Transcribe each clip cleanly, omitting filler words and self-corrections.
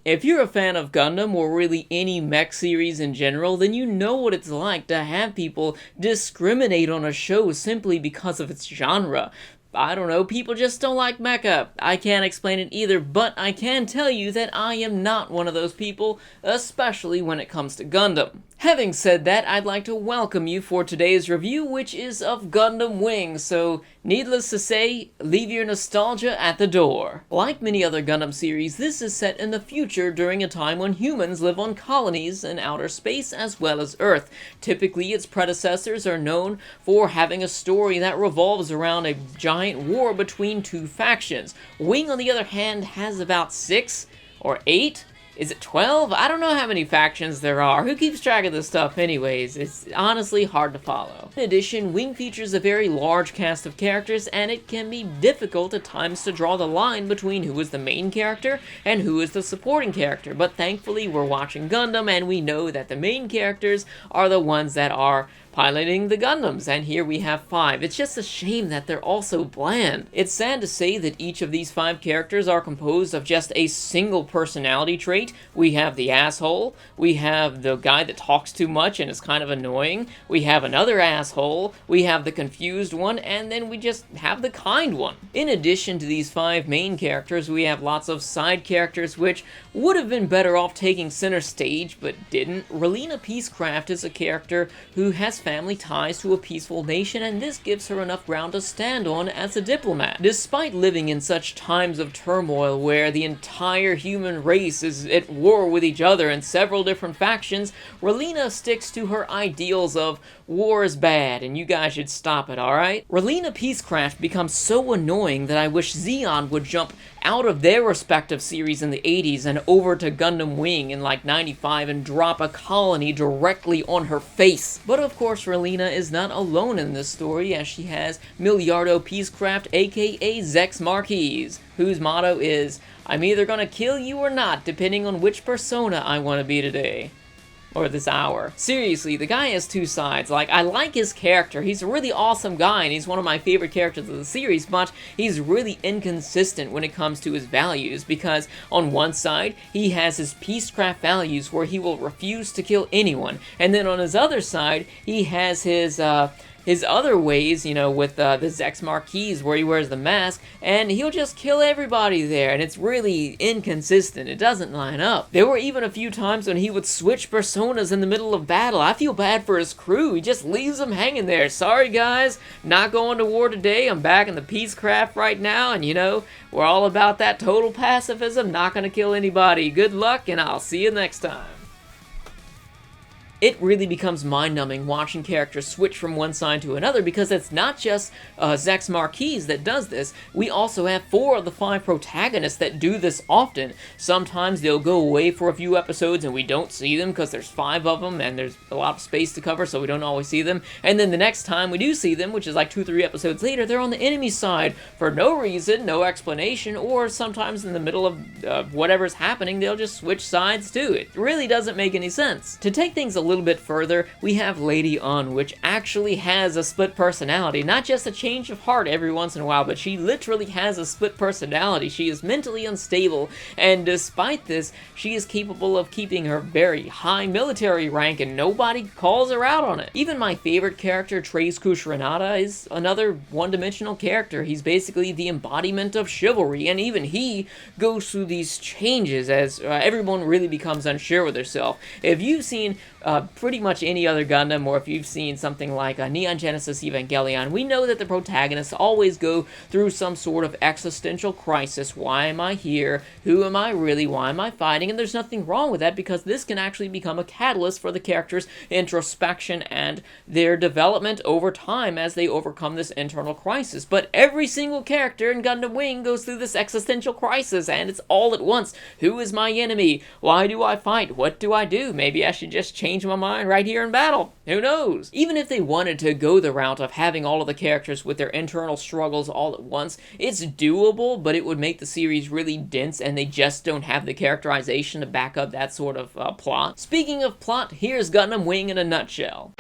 If you're a fan of Gundam, or really any mech series in general, then you know what it's like to have people discriminate on a show simply because of its genre. I don't know, people just don't like Mecha. I can't explain it either, but I can tell you that I am not one of those people, especially when it comes to Gundam. Having said that, I'd like to welcome you for today's review, which is of Gundam Wing, so needless to say, leave your nostalgia at the door. Like many other Gundam series, this is set in the future during a time when humans live on colonies in outer space as well as Earth. Typically, its predecessors are known for having a story that revolves around a giant war between two factions. Wing, on the other hand, has about 6 or 8. Is it 12? I don't know how many factions there are. Who keeps track of this stuff anyways? It's honestly hard to follow. In addition, Wing features a very large cast of characters, and it can be difficult at times to draw the line between who is the main character and who is the supporting character. But thankfully, we're watching Gundam, and we know that the main characters are the ones that are piloting the Gundams, and here we have 5. It's just a shame that they're all so bland. It's sad to say that each of these 5 characters are composed of just a single personality trait. We have the asshole, we have the guy that talks too much and is kind of annoying, we have another asshole, we have the confused one, and then we just have the kind one. In addition to these 5 main characters, we have lots of side characters which would have been better off taking center stage, but didn't. Relina Peacecraft is a character who has family ties to a peaceful nation, and this gives her enough ground to stand on as a diplomat. Despite living in such times of turmoil where the entire human race is at war with each other in several different factions, Relina sticks to her ideals of war is bad and you guys should stop it, alright? Relina Peacecraft becomes so annoying that I wish Zeon would jump out of their respective series in the 80s and over to Gundam Wing in like 95 and drop a colony directly on her face. But of course, Relina is not alone in this story, as she has Miliardo Peacecraft, aka Zex Marquise, whose motto is, "I'm either gonna kill you or not, depending on which persona I want to be today." Or this hour. Seriously, the guy has 2 sides. Like, I like his character. He's a really awesome guy, and he's one of my favorite characters of the series, but he's really inconsistent when it comes to his values, because on one side, he has his peacecraft values where he will refuse to kill anyone, and then on his other side, he has his other ways, you know, with the Zex Marquise, where he wears the mask, and he'll just kill everybody there, and it's really inconsistent. It doesn't line up. There were even a few times when he would switch personas in the middle of battle. I feel bad for his crew. He just leaves them hanging there. Sorry, guys, not going to war today. I'm back in the peacecraft right now, and, you know, we're all about that total pacifism, not gonna kill anybody. Good luck, and I'll see you next time. It really becomes mind-numbing watching characters switch from one side to another, because it's not just Zex Marquise that does this. We also have 4 of the 5 protagonists that do this often. Sometimes they'll go away for a few episodes and we don't see them because there's 5 of them and there's a lot of space to cover, so we don't always see them. And then the next time we do see them, which is like 2-3 episodes later, they're on the enemy side for no reason, no explanation, or sometimes in the middle of whatever's happening, they'll just switch sides too. It really doesn't make any sense. To take things a little bit further, we have Lady Un, which actually has a split personality. Not just a change of heart every once in a while, but she literally has a split personality. She is mentally unstable, and despite this, she is capable of keeping her very high military rank, and nobody calls her out on it. Even my favorite character, Trace Kushrenada, is another one-dimensional character. He's basically the embodiment of chivalry, and even he goes through these changes as everyone really becomes unsure with herself. If you've seen pretty much any other Gundam, or if you've seen something like Neon Genesis Evangelion, we know that the protagonists always go through some sort of existential crisis. Why am I here? Who am I really? Why am I fighting? And there's nothing wrong with that, because this can actually become a catalyst for the character's introspection and their development over time as they overcome this internal crisis. But every single character in Gundam Wing goes through this existential crisis, and it's all at once. Who is my enemy? Why do I fight? What do I do? Maybe I should just change my mind right here in battle. Who knows? Even if they wanted to go the route of having all of the characters with their internal struggles all at once, it's doable, but it would make the series really dense, and they just don't have the characterization to back up that sort of plot. Speaking of plot, here's Gundam Wing in a nutshell.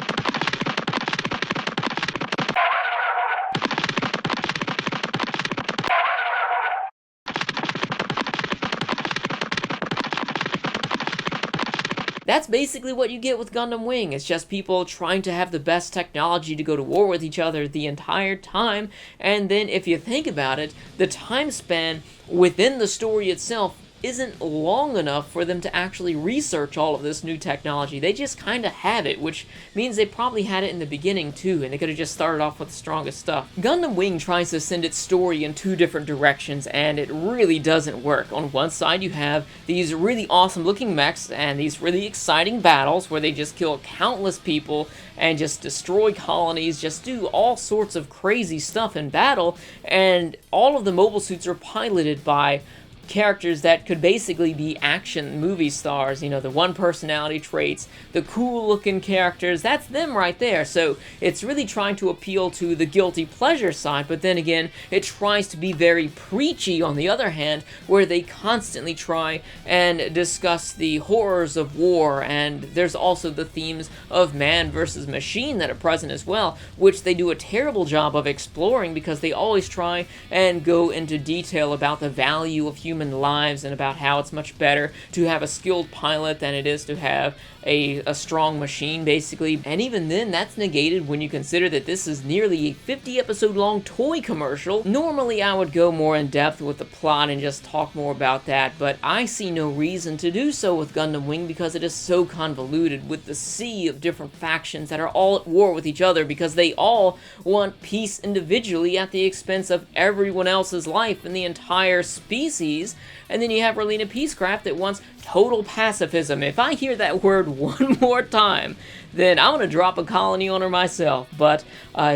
That's basically what you get with Gundam Wing. It's just people trying to have the best technology to go to war with each other the entire time, and then if you think about it, the time span within the story itself isn't long enough for them to actually research all of this new technology. They just kind of have it, which means they probably had it in the beginning too, and they could have just started off with the strongest stuff. Gundam Wing tries to send its story in two different directions, and it really doesn't work. On one side, you have these really awesome looking mechs and these really exciting battles where they just kill countless people and just destroy colonies, just do all sorts of crazy stuff in battle, and all of the mobile suits are piloted by characters that could basically be action movie stars, you know, the one personality traits, the cool looking characters, that's them right there. So it's really trying to appeal to the guilty pleasure side, but then again, it tries to be very preachy on the other hand, where they constantly try and discuss the horrors of war, and there's also the themes of man versus machine that are present as well, which they do a terrible job of exploring because they always try and go into detail about the value of human lives and about how it's much better to have a skilled pilot than it is to have a strong machine, basically. And even then, that's negated when you consider that this is nearly a 50-episode long toy commercial. Normally, I would go more in depth with the plot and just talk more about that, but I see no reason to do so with Gundam Wing because it is so convoluted with the sea of different factions that are all at war with each other because they all want peace individually at the expense of everyone else's life in the entire species. And then you have Relina Peacecraft that wants total pacifism. If I hear that word one more time, then I'm going to drop a colony on her myself. But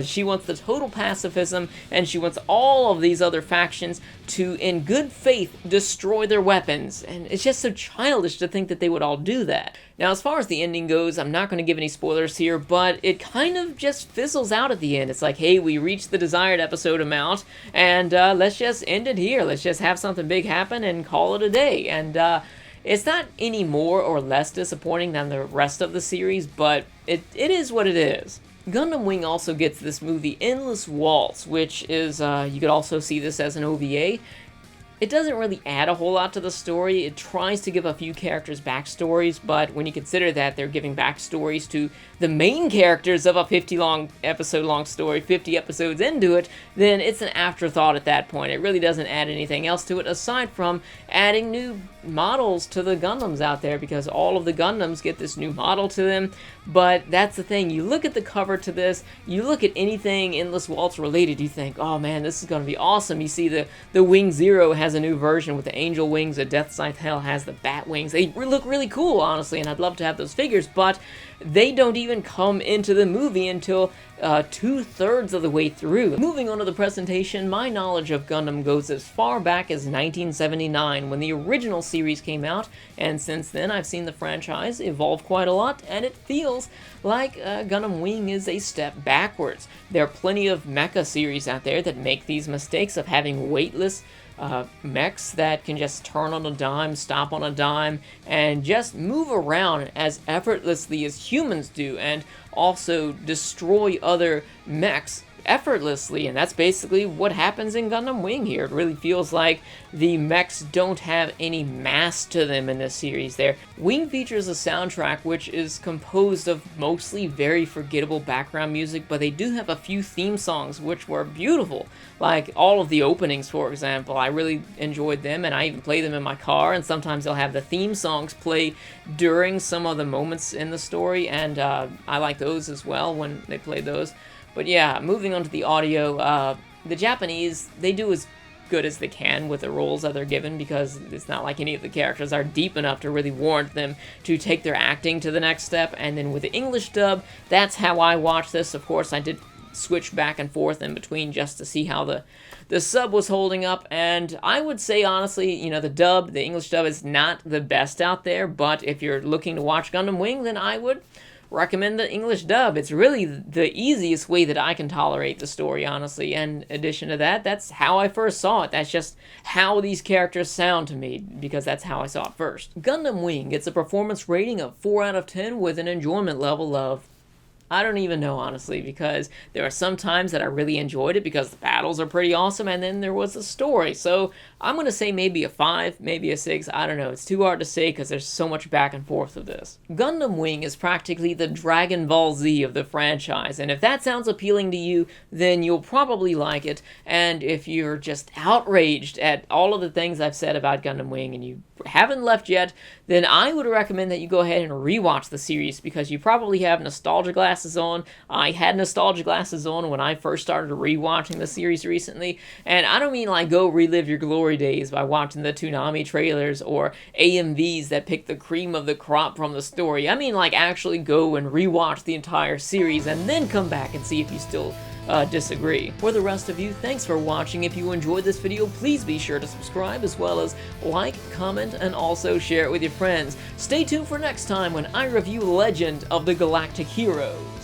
she wants the total pacifism, and she wants all of these other factions to, in good faith, destroy their weapons. And it's just so childish to think that they would all do that. Now, as far as the ending goes, I'm not going to give any spoilers here, but it kind of just fizzles out at the end. It's like, hey, we reached the desired episode amount, and let's just end it here. Let's just have something big happen and call it a day. And it's not any more or less disappointing than the rest of the series, but it is what it is. Gundam Wing also gets this movie Endless Waltz, which is, you could also see this as an OVA. It doesn't really add a whole lot to the story. It tries to give a few characters backstories, but when you consider that they're giving backstories to the main characters of a 50-episode long story, 50 episodes into it, then it's an afterthought at that point. It really doesn't add anything else to it aside from adding new models to the Gundams out there, because all of the Gundams get this new model to them. But that's the thing, you look at the cover to this, you look at anything Endless Waltz related, you think, oh man, this is going to be awesome. You see the Wing Zero has a new version with the angel wings, the Death Scythe Hell has the bat wings. They look really cool, honestly, and I'd love to have those figures, but they don't even come into the movie until 2/3 of the way through. Moving on to the presentation, my knowledge of Gundam goes as far back as 1979 when the original series came out, and since then I've seen the franchise evolve quite a lot, and it feels like Gundam Wing is a step backwards. There are plenty of Mecha series out there that make these mistakes of having weightless mechs that can just turn on a dime, stop on a dime, and just move around as effortlessly as humans do, and also destroy other mechs effortlessly, and that's basically what happens in Gundam Wing here. It really feels like the mechs don't have any mass to them in this series there. Wing features a soundtrack which is composed of mostly very forgettable background music, but they do have a few theme songs which were beautiful. Like all of the openings, for example, I really enjoyed them, and I even play them in my car, and sometimes they'll have the theme songs play during some of the moments in the story, and I like those as well when they play those. But yeah, moving on to the audio, the Japanese, they do as good as they can with the roles that they're given, because it's not like any of the characters are deep enough to really warrant them to take their acting to the next step. And then with the English dub, that's how I watched this. Of course, I did switch back and forth in between just to see how the sub was holding up, and I would say honestly, you know, the English dub is not the best out there, but if you're looking to watch Gundam Wing, then I would recommend the English dub. It's really the easiest way that I can tolerate the story, honestly, and in addition to that, that's how I first saw it. That's just how these characters sound to me, because that's how I saw it first. Gundam Wing gets a performance rating of 4 out of 10 with an enjoyment level of I don't even know, honestly, because there are some times that I really enjoyed it because the battles are pretty awesome, and then there was the story. So I'm going to say maybe a 5, maybe a 6, I don't know. It's too hard to say because there's so much back and forth of this. Gundam Wing is practically the Dragon Ball Z of the franchise, and if that sounds appealing to you, then you'll probably like it. And if you're just outraged at all of the things I've said about Gundam Wing and you haven't left yet, then I would recommend that you go ahead and rewatch the series because you probably have nostalgia glasses on. I had nostalgia glasses on when I first started rewatching the series recently, and I don't mean like go relive your glory days by watching the Toonami trailers or AMVs that pick the cream of the crop from the story. I mean like actually go and rewatch the entire series and then come back and see if you still disagree. For the rest of you, thanks for watching. If you enjoyed this video, please be sure to subscribe as well as like, comment, and also share it with your friends. Stay tuned for next time when I review Legend of the Galactic Heroes.